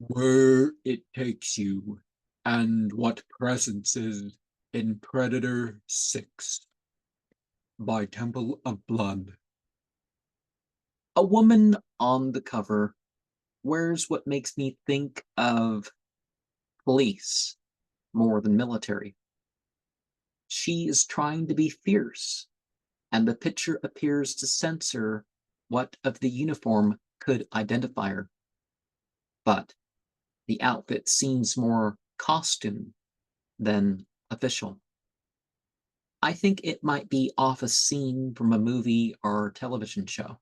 Where it takes you, and what presence is in Predator 6 by Temple of Blood. A woman on the cover wears what makes me think of police more than military. She is trying to be fierce, and the picture appears to censor what of the uniform could identify her. But the outfit seems more costume than official. I think it might be off a scene from a movie or television show.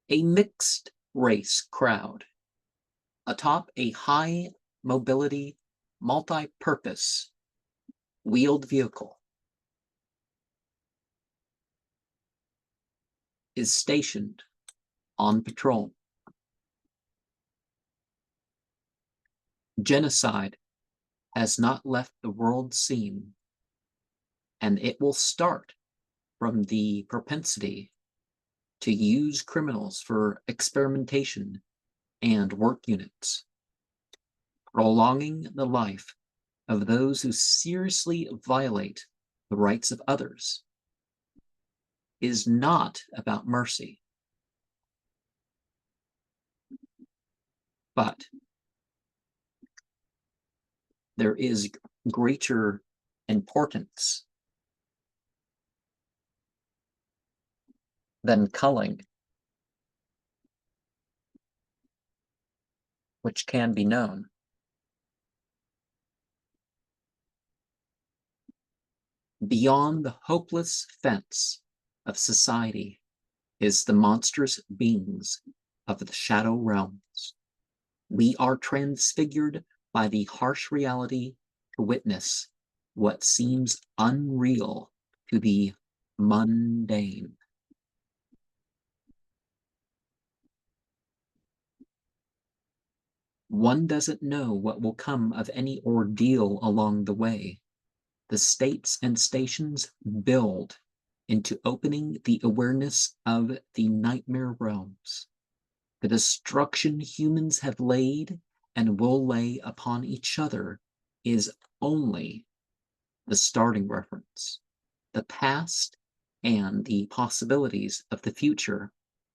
A mixed race crowd atop a high mobility, multi purpose wheeled vehicle is stationed on patrol. Genocide has not left the world scene, and it will start from the propensity to use criminals for experimentation and work units, prolonging the life of those who seriously violate the rights of others is not about mercy, but there is greater importance than culling, which can be known. Beyond the hopeless fence of society is the monstrous beings of the shadow realms. We are transfigured by the harsh reality to witness what seems unreal to the mundane. One doesn't know what will come of any ordeal along the way. The states and stations build into opening the awareness of the nightmare realms. The destruction humans have laid and will lay upon each other is only the starting reference. The past and the possibilities of the future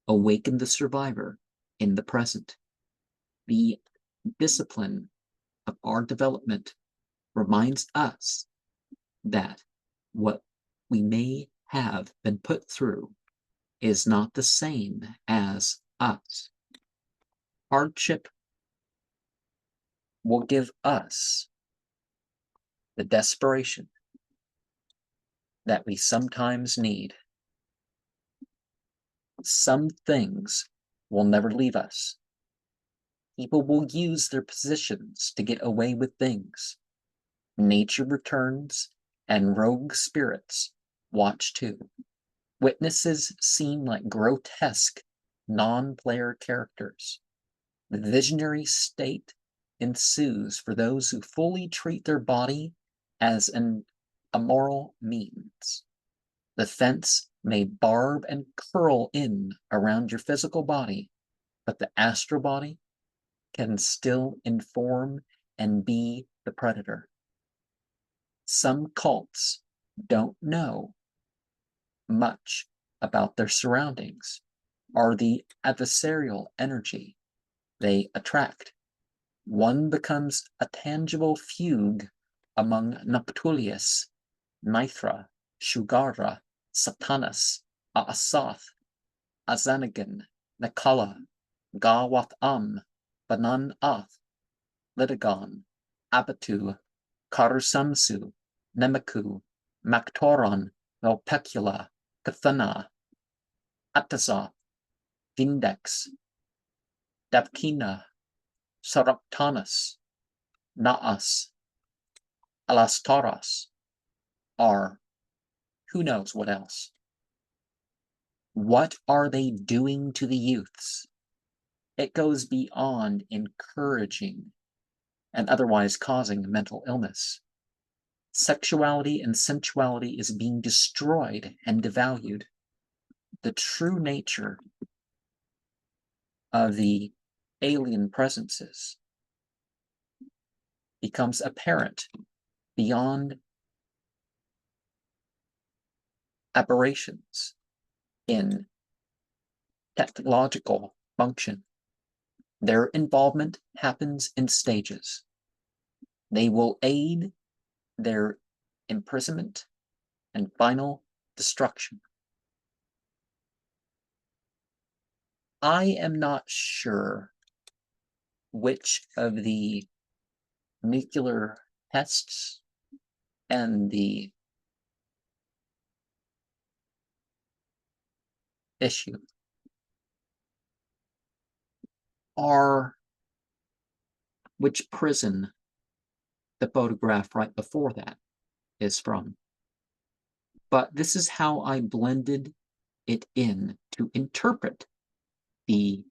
awaken the survivor in the present. The discipline of our development reminds us that what we may have been put through is not the same as us. Hardship will give us the desperation that we sometimes need. Some things will never leave us. People will use their positions to get away with things. Nature returns, and rogue spirits watch too. Witnesses seem like grotesque, non player characters. The visionary state ensues for those who fully treat their body as an immoral means. The fence may barb and curl in around your physical body, but the astral body can still inform and be the predator. Some cults don't know much about their surroundings or the adversarial energy they attract. One becomes a tangible fugue among Neptulius, Mithra, Shugara, Satanas, Aasath, Azanagan, Nakala, Gawath Banan Ath, Lidagon, Abatu, Karusamsu, Nemaku, Maktoron, Melpecula, Kathana, Atazoth, Vindex, Davkina, Saraptanas, Naas, Alastaros, are who knows what else. What are they doing to the youths? It goes beyond encouraging and otherwise causing mental illness. Sexuality and sensuality is being destroyed and devalued. The true nature of the alien presences becomes apparent beyond aberrations in technological function. Their involvement happens in stages. They will aid their imprisonment and final destruction. I am not sure which of the nuclear tests and the issue are which prison the photograph right before that is from. But this is how I blended it in to interpret the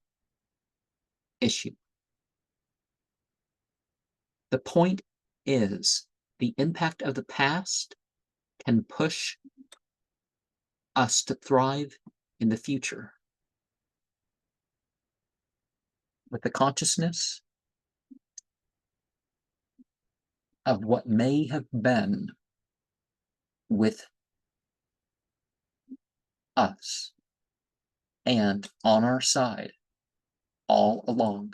issue. The point is, the impact of the past can push us to thrive in the future with the consciousness of what may have been with us and on our side all along.